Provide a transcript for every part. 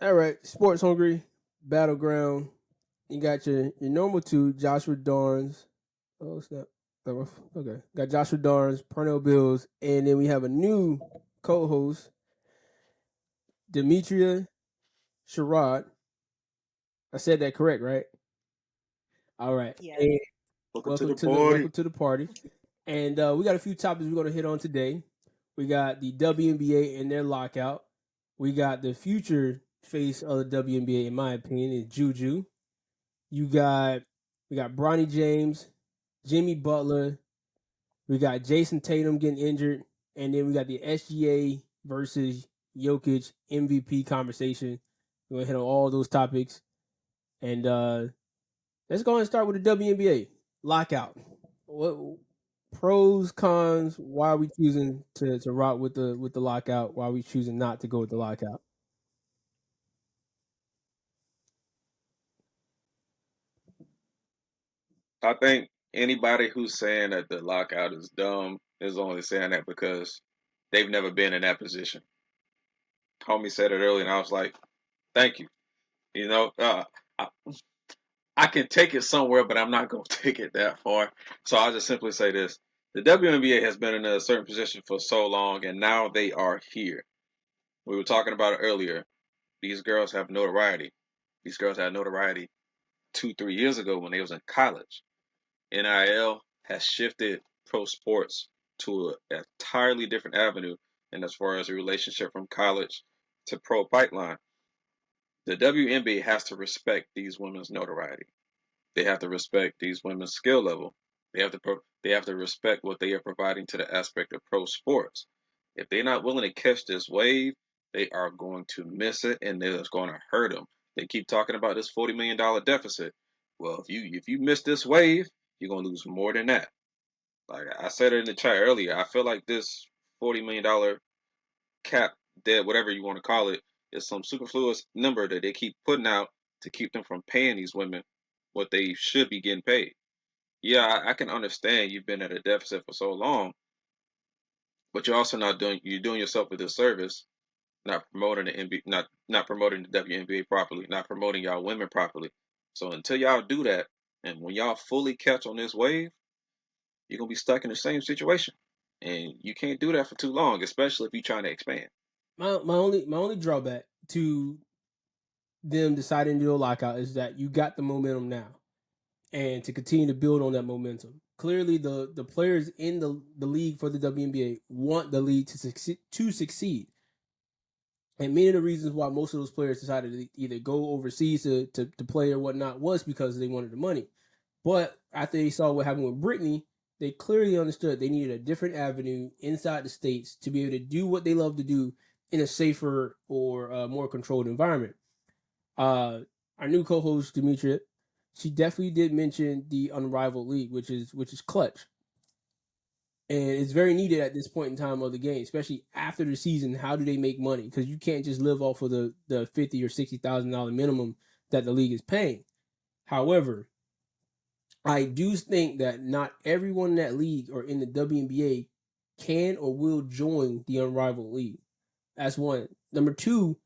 All right, Sports Hungry, Battleground. You got your normal two, Joshua Darns. Oh snap! Okay, got Joshua Darns, Pernell Bills, and then we have a new co-host, Demetria Sherrod. I said that correct, right? All right. Yes. And Welcome to welcome the to the party. welcome to the party. And we got a few topics we're gonna hit on today. We got the WNBA and their lockout. We got the future face of the WNBA, in my opinion, is Juju. You got we got Bronny James, Jimmy Butler. We got Jason Tatum getting injured, and then we got the SGA versus Jokic MVP conversation. We're gonna hit on all those topics, and let's go and start with the WNBA lockout. What pros, cons? Why are we choosing to rock with the lockout? Why are we choosing not to go with the lockout? I think anybody who's saying that the lockout is dumb is only saying that because they've never been in that position. Homie said it earlier, and I was like, "Thank you." You know, I, I can take it somewhere, but I'm not going to take it that far. So I'll just simply say this: the WNBA has been in a certain position for so long, and now they are here. We were talking about it earlier. These girls have notoriety. These girls had notoriety 2, 3 years ago when they was in college. NIL has shifted pro sports to an entirely different avenue, and as far as a relationship from college to pro pipeline, the WNBA has to respect these women's notoriety. They have to respect these women's skill level. They have to respect what they are providing to the aspect of pro sports. If they're not willing to catch this wave, they are going to miss it, and it's going to hurt them. They keep talking about this $40 million deficit. Well, if you miss this wave, you're gonna lose more than that. Like I said it in the chat earlier, I feel like this $40 million cap debt, whatever you want to call it, is some superfluous number that they keep putting out to keep them from paying these women what they should be getting paid. Yeah, I can understand you've been at a deficit for so long, but you're doing yourself a disservice not promoting the NBA, not promoting the WNBA properly, not promoting y'all women properly. So until y'all do that, and when y'all fully catch on this wave, you're gonna be stuck in the same situation, and you can't do that for too long, especially if you're trying to expand. My only drawback to them deciding to do a lockout is that you got the momentum now, and to continue to build on that momentum. Clearly, the players in the league for the WNBA want the league to succeed. And many of the reasons why most of those players decided to either go overseas to play or whatnot was because they wanted the money. But after they saw what happened with Brittany, they clearly understood they needed a different avenue inside the states to be able to do what they love to do in a safer or more controlled environment. Uh, our new co-host Demetria, she definitely did mention the unrivaled league, which is clutch, and it's very needed at this point in time of the game, especially after the season. How do they make money? Because you can't just live off of the $50,000 or $60,000 minimum that the league is paying. However, I do think that not everyone in that league or in the WNBA can or will join the unrivaled league. That's one. Number two,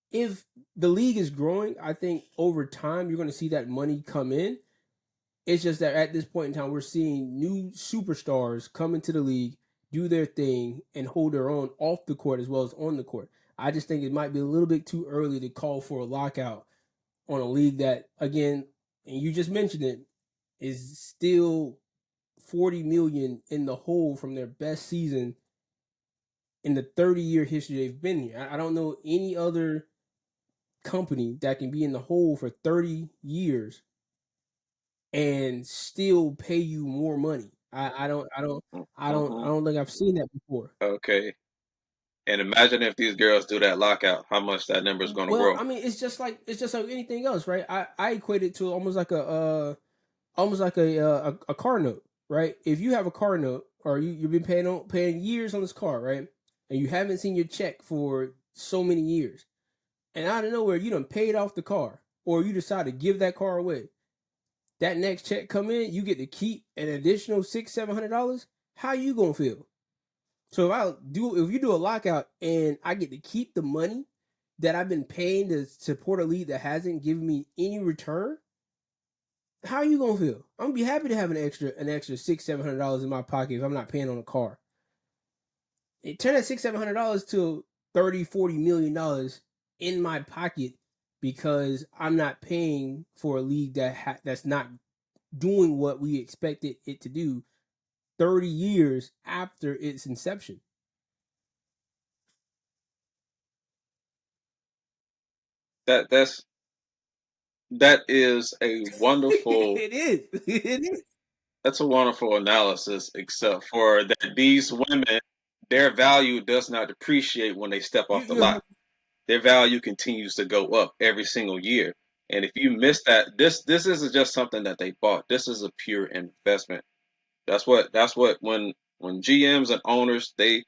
if the league is growing, I think over time you're going to see that money come in. It's just that at this point in time, we're seeing new superstars come into the league, do their thing, and hold their own off the court as well as on the court. I just think it might be a little bit too early to call for a lockout on a league that, again, and you just mentioned it, is still 40 million in the hole from their best season in the 30-year history they've been here. I don't know any other company that can be in the hole for 30 years and still pay you more money. I Mhm. don't think I've seen that before. Okay, and imagine if these girls do that lockout, how much that number is going to Well, grow. I mean, it's just like anything else, right? I equate it to almost like a car note, right? If you have a car note or you've been paying years on this car, right? And you haven't seen your check for so many years, and out of nowhere you done paid off the car, or you decide to give that car away. That next check come in, you get to keep an additional $600-700. How you gonna feel? So if you do a lockout and I get to keep the money, that I've been paying to support a league that hasn't given me any return, how are you gonna feel? I'm gonna be happy to have an extra $600-700 in my pocket if I'm not paying on a car. It turn that $600-700 to $30-40 million in my pocket because I'm not paying for a league that's not doing what we expected it to do 30 years after its inception. That is a wonderful. It is. It is. That's a wonderful analysis, except for that these women, their value does not depreciate when they step off the You lot. Their value continues to go up every single year. And if you miss that, this isn't just something that they bought. This is a pure investment. That's what when GMs and owners they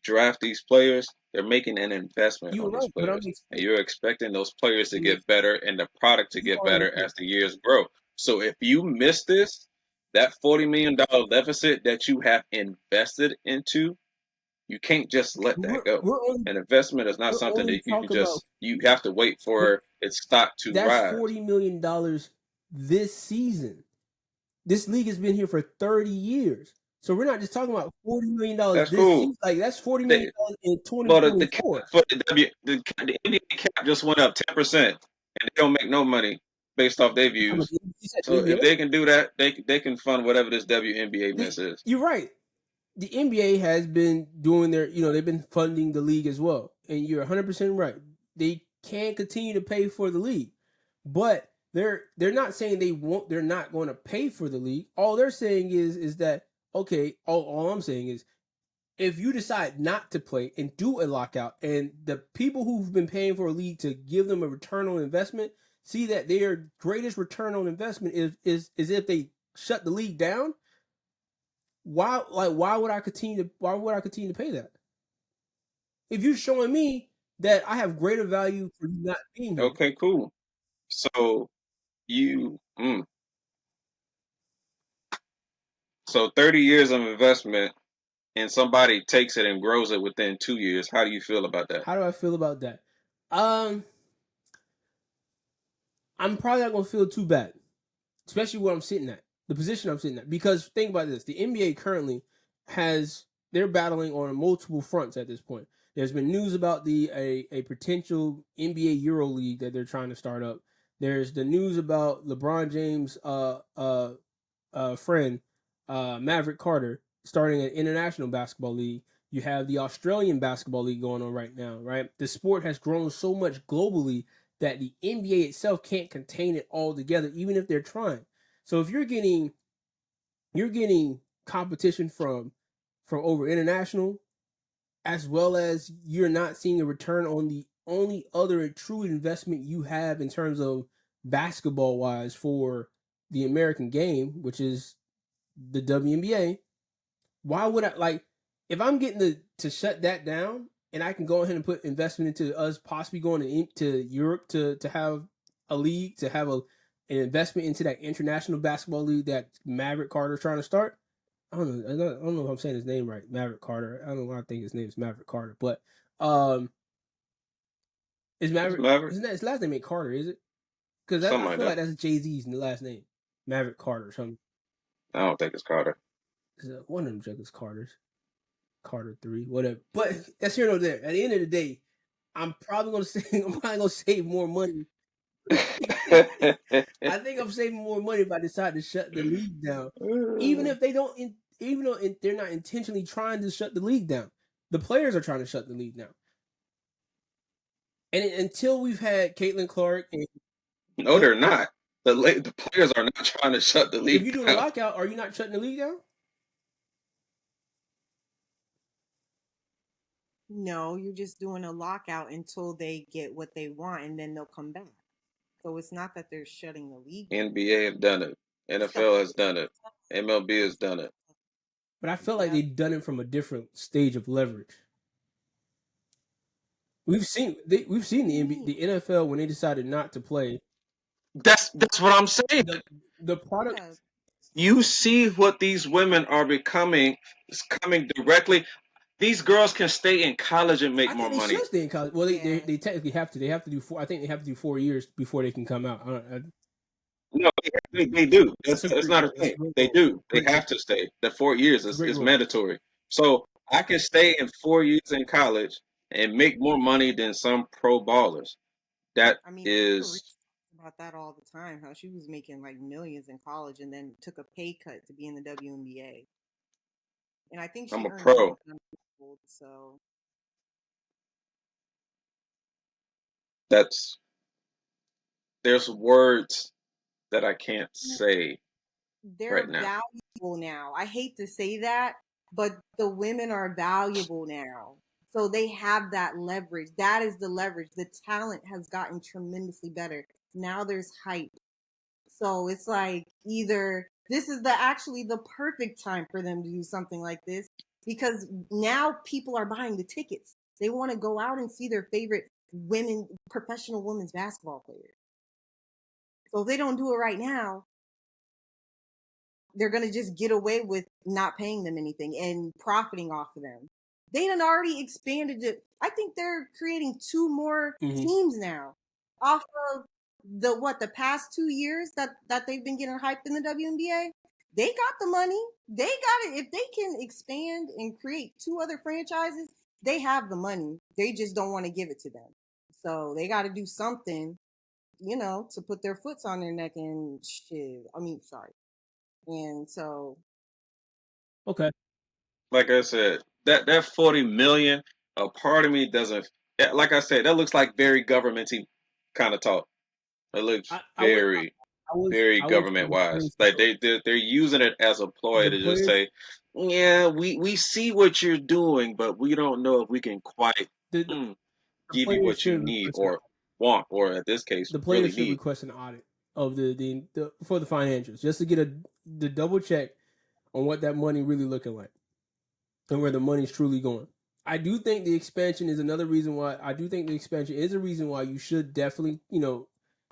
draft these players, they're making an investment you're on these right, but players. And you're expecting those players to get better and the product to you get are better as the years grow. So if you miss this, that $40 million deficit that you have invested into, you can't just let that go. we're only An investment is not we're something only that you can talking about just you have to wait for its stock to that's rise. $40 million this season. This league has been here for 30 years. So we're not just talking about $40 million That's this cool. season. Like that's They, $40 million in well, the cap 2024. for the NBA cap just went up 10%, and they don't make no money based off their How much views. you said So NBA? if they can do that, they can fund whatever this WNBA mess is. You're right. The NBA has been doing they've been funding the league as well. And you're 100% right. They can continue to pay for the league. But they're not saying they're not going to pay for the league. All they're saying is that okay, all I'm saying is if you decide not to play and do a lockout and the people who've been paying for a league to give them a return on investment see that their greatest return on investment is if they shut the league down, why would I continue to pay that? If you're showing me that I have greater value for you not being here. Okay, cool. So you, so 30 years of investment, and somebody takes it and grows it within 2 years. How do you feel about that? How do I feel about that? Um, I'm probably not gonna feel too bad, especially where I'm sitting at, the position I'm sitting at. Because think about this: the NBA currently they're battling on multiple fronts at this point. There's been news about a potential NBA Euro League that they're trying to start up. There's the news about LeBron James' friend Maverick Carter starting an international basketball league. You have the Australian basketball league going on right now, right? The sport has grown so much globally that the NBA itself can't contain it all together, even if they're trying. So if you're getting competition from over international, as well as you're not seeing a return on the only other true investment you have in terms of basketball wise for the American game, which is the WNBA. Why would I if I'm getting to shut that down and I can go ahead and put investment into us possibly going to Europe to have a league, to have an investment into that international basketball league that Maverick Carter's trying to start. I don't know if I'm saying his name right, Maverick Carter. I don't know why I think his name is Maverick Carter, but um, is It's Maverick? Maverick, Isn't that his last name ain't Carter? Is it? Because something I like feel like that. that's Jay-Z's last name, Maverick Carter or something. I don't think it's Carter. One of them jokers Carters. Carter 3, whatever. But that's here nor there. At the end of the day, I'm probably gonna save more money. I think I'm saving more money if I decide to shut the league down, even if they don't. Even though they're not intentionally trying to shut the league down, the players are trying to shut the league down. And until we've had Caitlin Clark, and No, they're not. The players are not trying to shut the if league you're doing a down. lockout, are you not shutting the league down? No, you're just doing a lockout until they get what they want and then they'll come back. So it's not that they're shutting the league down. NBA have done it. NFL has done it. MLB has done it. But I feel like Yeah. they've done it from a different stage of leverage. We've seen the NFL when they decided not to play. That's what I'm saying. The product. You see what these women are becoming is coming directly. these girls can stay in college and make I more think they money. should stay in college. Well, Yeah. they technically have to. They have to do 4. I think they have to do 4 years before they can come out. No, they do. That's a That's great not a rule. That's a thing. great They rule. do. They Great rule. have to stay. The 4 years It's a great is rule. mandatory. So I can stay in 4 years in college and make more money than some pro ballers. That I mean, Rachel is, talks about that all the time. How she was making like millions in college and then took a pay cut to be in the WNBA. And I think I'm she a earns more pro. than gold. So That's there's words that I can't say right they're now. valuable now. I hate to say that, but the women are valuable now. So they have that leverage. That is the leverage. The talent has gotten tremendously better. Now there's hype. So it's like either this is actually the perfect time for them to do something like this because now people are buying the tickets. They want to go out and see their favorite professional women's basketball players. So if they don't do it right now, they're going to just get away with not paying them anything and profiting off of them. They done already expanded it. I think they're creating 2 more teams now off of the past 2 years that they've been getting hyped in the WNBA. They got the money. They got it. If they can expand and create 2 other franchises, they have the money. They just don't want to give it to them. So they got to do something, to put their foots on their neck and shit. I mean, sorry. And so, Okay. Like I said, that 40 million, a part of me doesn't. Like I said, that looks like very governmenty kind of talk. It looks I would very I would say government the wise. players Like they're using it as a ploy the to just players say, yeah, we see what you're doing, but we don't know if we can quite the, the give you players what you should need request or want, or in this case, the really players should need. request an audit of the for the financials just to get the double check on what that money really looking like and where the money's truly going. I do think the expansion is another reason why I do think the expansion is a reason why you should definitely,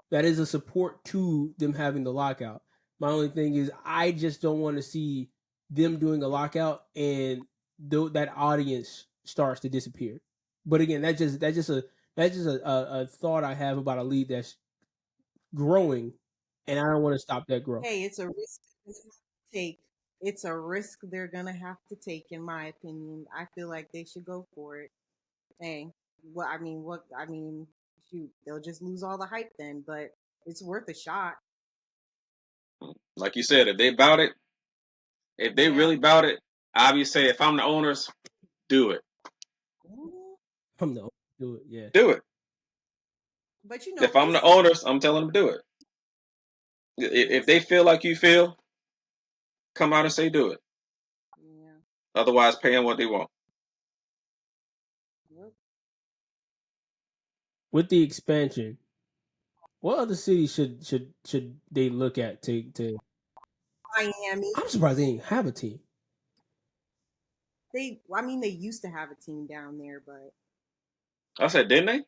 that is a support to them having the lockout. My only thing is I just don't want to see them doing a lockout and that audience starts to disappear. But again, that's just a thought I have about a league that's growing, and I don't want to stop that growth. hey, it's a risk they're gonna have to take. It's a risk they're gonna have to take, in my opinion. I feel like they should go for it. Hey, shoot, they'll just lose all the hype then, but it's worth a shot. Like you said, if they Yeah. really bout it, I would say if I'm the owners, do it, Mhm. I'm the do it, yeah. do it. But If we'll I'm the see. owners, I'm telling them to do it. We'll If see. they feel like you feel, come out and say do it. Yeah. Otherwise, pay them what they want. Yep. With the expansion, what other cities should they look at to? Miami. I'm surprised they didn't have a team. They used to have a team down there, but I said, didn't they?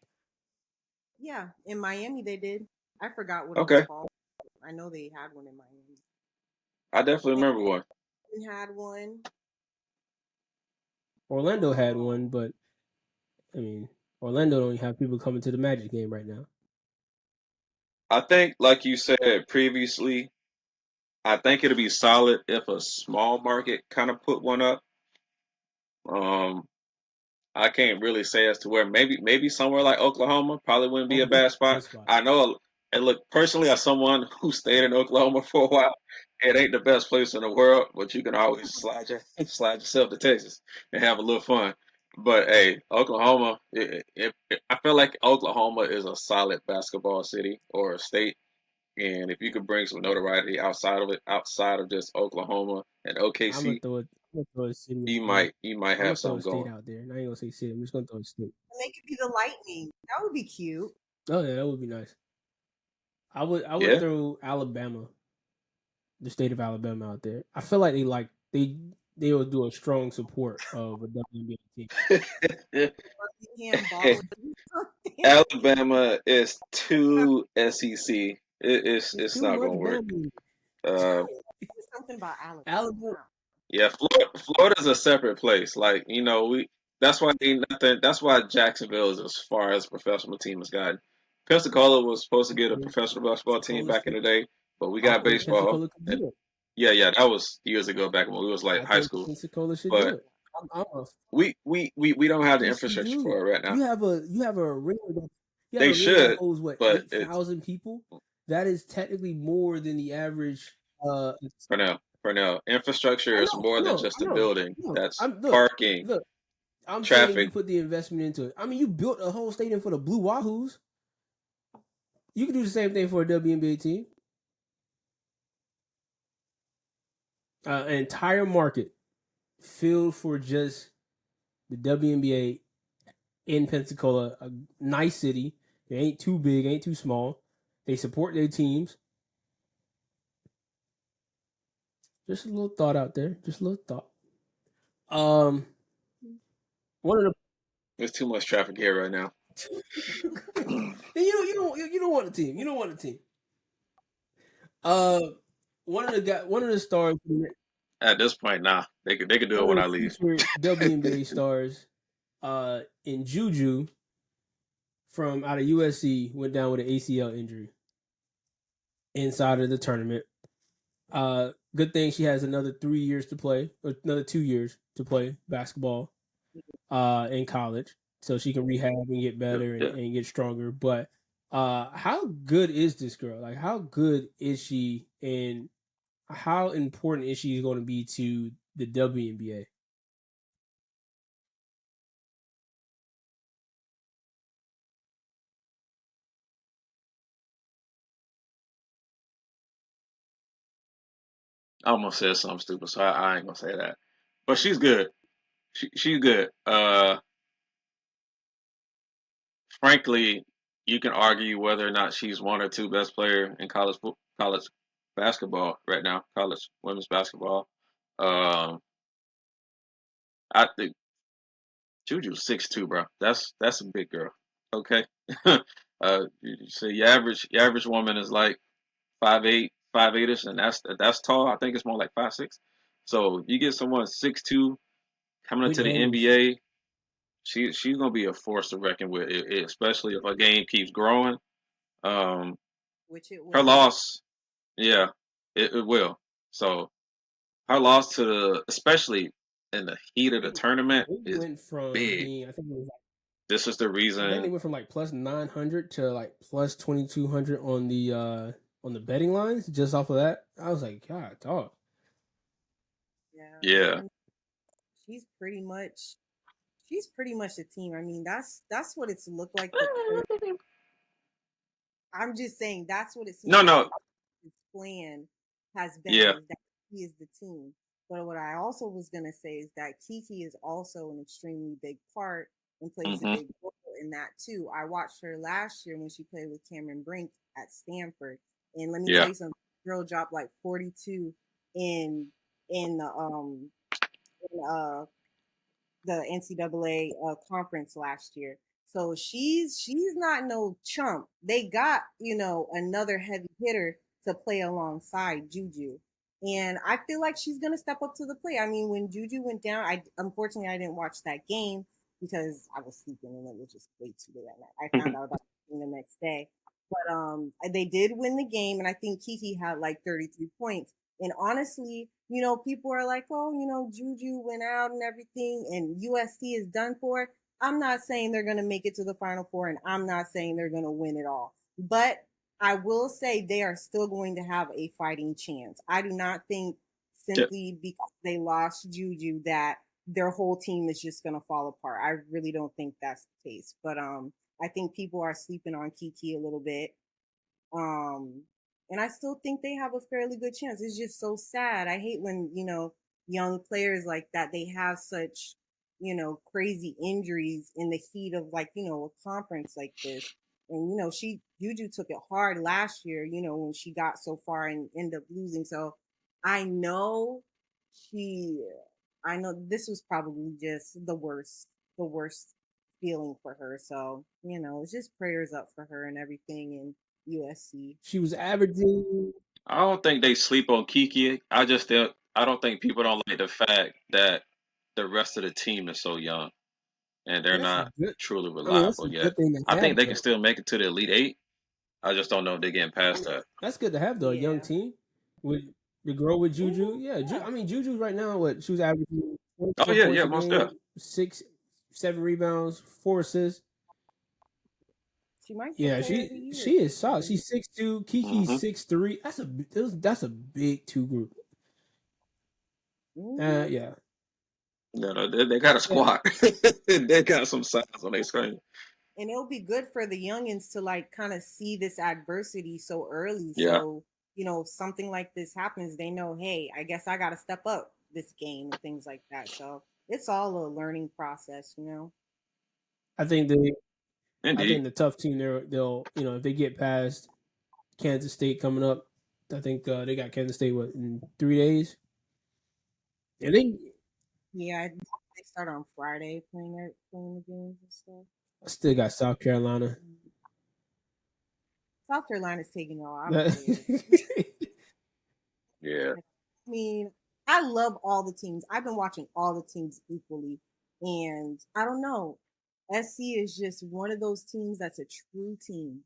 yeah, in Miami they did. I forgot what it was Okay, called. I know they had one in Miami. I definitely And remember one. had one. Orlando had Oh, one, but I mean, Orlando don't have people coming to the Magic game right now. I think, like you said previously, I think it'll be solid if a small market kind of put one up. Um, I can't really say as to where. Maybe somewhere like Oklahoma probably wouldn't be a Oklahoma, bad spot. good spot. I know, and look, personally, as someone who stayed in Oklahoma for a while, it ain't the best place in the world, but you can always slide yourself to Texas and have a little fun. But hey, Oklahoma, I feel like Oklahoma is a solid basketball city or a state, and if you could bring some notoriety outside of it, outside of just Oklahoma and OKC, I'm gonna throw a city out you there. might I'm gonna have throw a something state going. out there. And I ain't gonna say city. I'm just gonna throw a state. and they could be the Lightning. That would be cute. Oh yeah, that would be nice. I would Yeah. throw Alabama, the state of Alabama out there. I feel like they will do a strong support of a WNBA team. Birmingham Ball. Alabama is too SEC. It's It's too not much gonna work. Bama. Uh, Something about Alabama. Alabama Yeah, Florida's a separate place. Like, that's why ain't nothing. That's why Jacksonville is as far as a professional team has gotten. Pensacola was supposed to get a professional basketball team Pensacola back in should. the day, but we I got think baseball. Pensacola could And do it. yeah, that was years ago, back when we was like I high think school. Pensacola should do But it. I'm a we don't have the yes, you infrastructure do. for it right now. You have a arena that They should, holds what but it's 8,000 people. That is technically more than the average. for now. For now, infrastructure is more than just a building. No. That's I'm parking, look. I'm saying you traffic. put the investment into it. I mean, you built a whole stadium for the Blue Wahoos. You can do the same thing for a WNBA team. An entire market filled for just the WNBA in Pensacola, a nice city. It ain't too big, ain't too small. They support their teams. Just a little thought out there. Just a little thought. One of the There's too much traffic here right now. you don't want a team. You don't want a team. One of the stars. At this point, nah, they could do it One when of I the leave. future WNBA stars, in JuJu from out of USC went down with an ACL injury inside of the tournament. Good thing she has another 3 years to play, or another 2 years to play basketball, in college, so she can rehab and get better Yeah. and get stronger. But how good is this girl? Like, how good is she, and how important is she going to be to the WNBA? I almost said something stupid, so I ain't gonna say that. But she's good. She's good. Frankly, you can argue whether or not she's one or two best player in college basketball right now, college women's basketball. Um, I think Juju's 6'2", bro. That's a big girl. Okay. So your average woman is like 5'8", 5'8ish, and that's tall. I think it's more like 5'6". So you get someone 6'2" coming With into the hands. NBA, she's gonna be a force to reckon with, especially if her game keeps growing. Um, which it her will. loss, yeah, it will. So her loss to especially in the heat of the tournament They is went from big. being, I think it was, This is the I think they reason. went from like plus 900 to like plus 2,200 on the betting lines just off of that. I was like, God, dog. Yeah, Yeah, and she's pretty much the team. I mean, that's what it's looked like. I'm just saying that's what it seems no, like no, his plan has been, yeah, is that he is the team. But what I also was gonna say is that Kiki is also an extremely big part and plays a hmm big role in that too. I watched her last year when she played with Cameron Brink at Stanford, and let me tell yeah, you something. Girl dropped like 42 in in the um in the NCAA conference last year. So she's not no chump. They got, another heavy hitter to play alongside Juju. And I feel like she's gonna step up to the plate. I mean, when Juju went down, I unfortunately I didn't watch that game because I was sleeping and it was just way too late at night. I found out about it the next day. But they did win the game, and I think Kiki had like 33 points. And honestly, people are like, oh, Juju went out and everything, and USC is done for. I'm not saying they're going to make it to the Final Four, and I'm not saying they're going to win it all. But I will say they are still going to have a fighting chance. I do not think yeah. simply because they lost Juju that their whole team is just going to fall apart. I really don't think that's the case. But I think people are sleeping on Kiki a little bit. Um, and I still think they have a fairly good chance. It's just so sad. I hate when, young players like that, they have such, crazy injuries in the heat of like, a conference like this. And, Juju took it hard last year, when she got so far and ended up losing. So I know she, I know this was probably just the worst feeling for her. So, it's just prayers up for her and everything in USC. She was averaging. I don't think they sleep on Kiki. I just think I don't think people don't like the fact that the rest of the team is so young and they're And that's a not good. truly I mean, that's a reliable yet. good thing I to have, think they can though. still make it to the Elite Eight. I just don't know if they're getting past that. That's good to have, though. A young Yeah. team with the girl with Juju. Mhm. Yeah, Yeah. I mean, Juju right now, what she was averaging Oh 24 yeah, points yeah, a most game, definitely. 7 rebounds, 4 assists. She might get Yeah, player of the she year if is they keep solid. doing She's 6'2", Kiki's Hmm 6'3". That's a big two group. it. Hmm. Yeah, No, no, they got a yeah. squad. They got some size on their screen. And it'll be good for the youngins to like kind of see this adversity so early. Yeah, So, if something like this happens, they know, hey, I guess I got to step up this game and things like that. So it's all a learning process. I think the I indeed. think the tough team they'll if they get past Kansas State coming up, I think they got Kansas State in 3 days. I think Yeah, they start on Friday playing the games and stuff. I still got South Carolina. Mhm. South Carolina's taking all. I don't That- care. Yeah, I mean, I love all the teams. I've been watching all the teams equally, and I don't know. SC is just one of those teams that's a true team.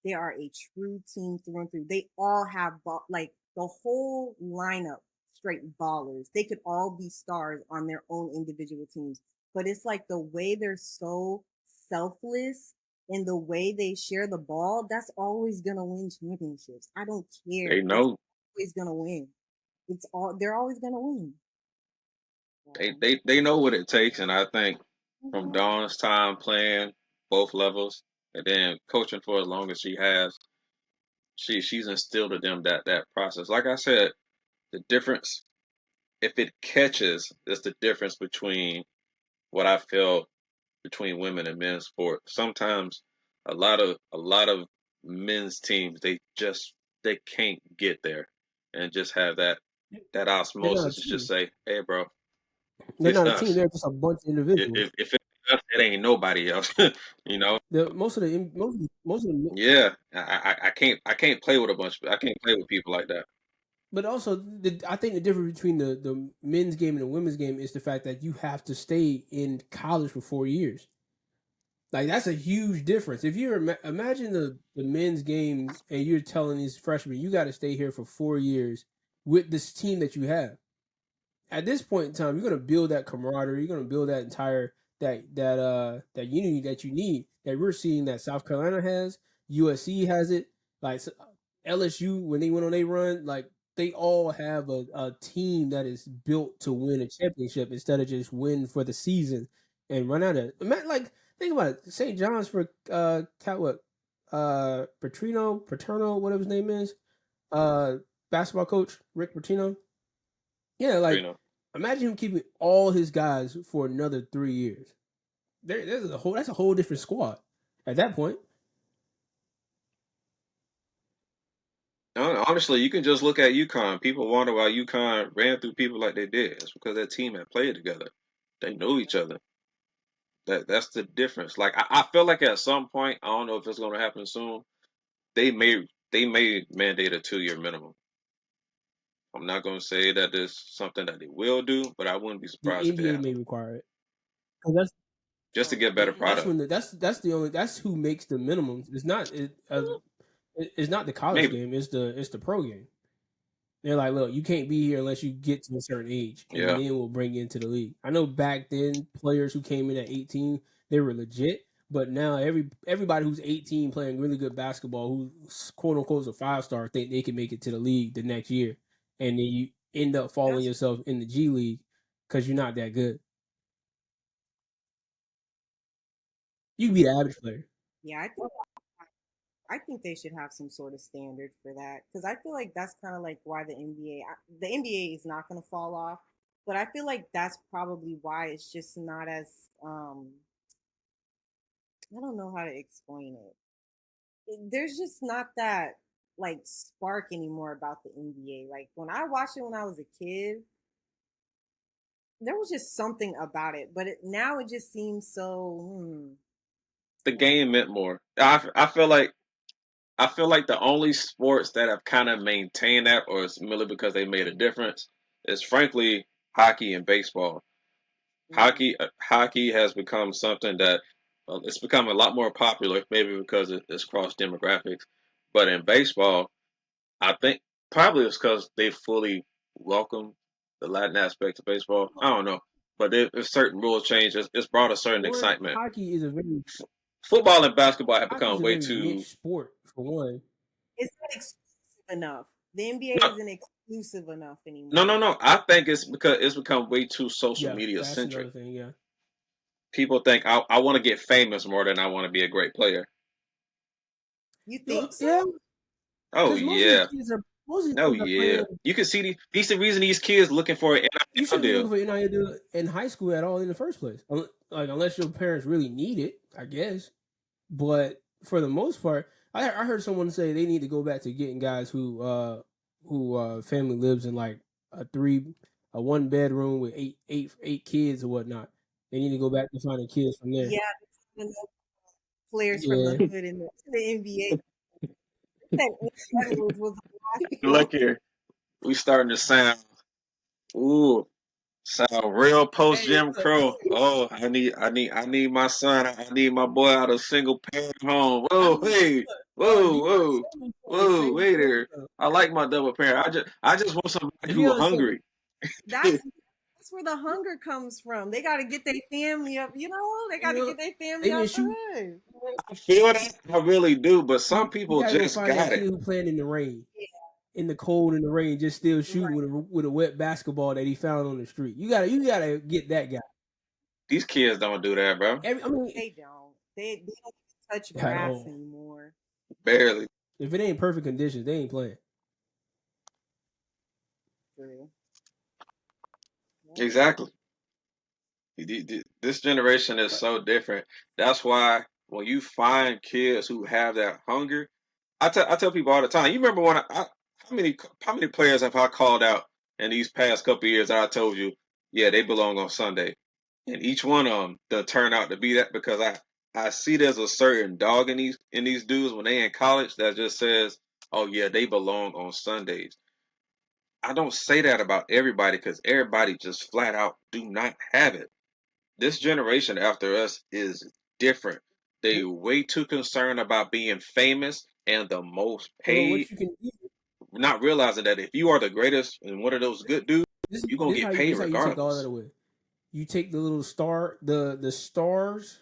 They are a true team through and through. They all have like the whole lineup straight ballers. They could all be stars on their own individual teams, but it's like the way they're so selfless and the way they share the ball. That's always gonna win championships. I don't they care. It's know. always gonna win. They're always gonna win. They, So, they they know what it takes, and I think from mhm. Dawn's time playing both levels and then coaching for as long as she has, she's instilled in them that process. Like I said, the difference, if it catches, is the difference between what I feel between women and men's sport. Sometimes a lot of men's teams they can't get there and just have that They're not a osmosis to just team. say, hey bro, They're it's not a team. us. They're just a bunch of individuals. If it's us, it ain't nobody else. you know? Most of the most of the Yeah. I can't play with a bunch I can't play with people like that. but also I think the difference between the men's game and the women's game is the fact that you have to stay in college for 4 years. Like that's a huge difference. If you imagine the men's game and you're telling these freshmen you got to stay here for 4 years with this team that you have. At this point in time, you're gonna build that camaraderie. You're gonna build that entire that unity that you need. That we're seeing that South Carolina has, USC has it. Like LSU when they went on a run, like they all have a team that is built to win a championship instead of just win for the season and run out of. Like think about it. St. John's for what Paterno, whatever his name is, uh, basketball coach Rick Pitino. Yeah, You like know. imagine him keeping all his guys for another 3 years. That's a whole different squad at that point. Honestly, you can just look at UConn. People wonder why UConn ran through people like they did. It's because that team had played together. They knew each other. That's the difference. Like I feel like at some point, I don't know if it's gonna happen soon, they may mandate a 2-year minimum. I'm not gonna say that there's something that they will do, but I wouldn't be The surprised if it NBA may happened. require it. 'Cause that's Just to Oh, get better that's product. when that's the only that's who makes the minimums. It's not the college Maybe. game. It's the pro game. They're like, look, you can't be here unless you get to a certain age, and Yeah. then we'll bring you into the league. I know back then players who came in at 18, they were legit, but now everybody who's 18 playing really good basketball, who's quote unquote is a 5 star, think they can make it to the league the next year, and then you end up falling that's yourself in the G League because you're not that good. You can be the average player. yeah. I think they should have some sort of standard for that because I feel like that's kind of like why the NBA is not going to fall off, but I feel like that's probably why it's just not as I don't know how to explain it. There's just not that like spark anymore about the NBA. Like when I watched it when I was a kid, there was just something about it, but now it just seems so. The Like, game meant more. I feel like the only sports that have kind of maintained that, or it's merely because they made a difference, is frankly hockey and baseball. Mhm. Hockey has become something that it's become a lot more popular, maybe because it's cross demographics. But in baseball, I think probably it's because they fully welcome the Latin aspect of baseball. I don't know, but there's certain rule changes. It's brought a certain One, excitement. Football and basketball have hockey's become a way very too. niche sport for one. It's not exclusive enough. The NBA No, isn't exclusive enough no, no, anymore. no. I think it's because it's become way too social Yeah, media that's centric. another thing. Yeah. People think I want to get famous more than I want to be a great player. You No, think so? yeah, Oh because yeah, most of these oh kids are yeah. playing. You can see these the reason these kids looking for an You NIL shouldn't be looking deal. for NIL deal in high school at all in the first place. Like unless your parents really need it, I guess. But for the most part, I heard someone say they need to go back to getting guys who family lives in like a 1 bedroom with eight kids or whatnot. They need to go back to finding kids from there. Yeah, the no players from the Yeah. hood in the NBA. That Anthony Edwards was a Look basketball. here, we starting to ooh sound real post Hey, Jim look, Crow. Oh, I need my son. I need my boy out of single parent home. I Whoa, mean, hey, look, whoa, Deion whoa, Sanders from the whoa, same wait thing, there. though. I like my double parent. I just want somebody who Deion Sanders, hungry. that's where the hunger comes from. They got to get their family up. They got you to know, get their family they out can the shoot. hood. I feel that. I really do. But some You people gotta go just find that got kid it. who playing in the rain, Yeah, in the cold, in the rain, just still shooting right. with a wet basketball that he found on the street. You gotta get that guy. These kids don't do that, bro. I mean, They don't. They don't touch at grass all. anymore. Barely. If it ain't perfect conditions, they ain't playing. True. Yeah. Exactly. This generation is But so different. That's why when you find kids who have that hunger, I tell people all the time. You remember when how many players have I called out in these past couple of years that I told you, yeah, they belong on Sunday, and each one of them they turn out to be that because I see there's a certain dog in these dudes when they in college that just says, oh yeah, they belong on Sundays. I don't say that about everybody because everybody just flat out do not have it. This generation after us is different. They way too concerned about being famous and the most well, what paid, you can do not realizing that if you are the greatest and one of those good dudes, you're gonna get paid this how you take all that regardless. away. You take the little the stars,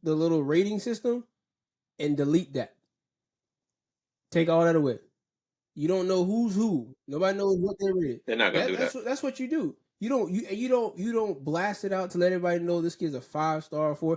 the little rating system, and delete that. Take all that away. You don't know who's who. Nobody knows what they're rated. They're not gonna do that. That's what you do. You don't blast it out to let everybody know this kid's a 5 star 4.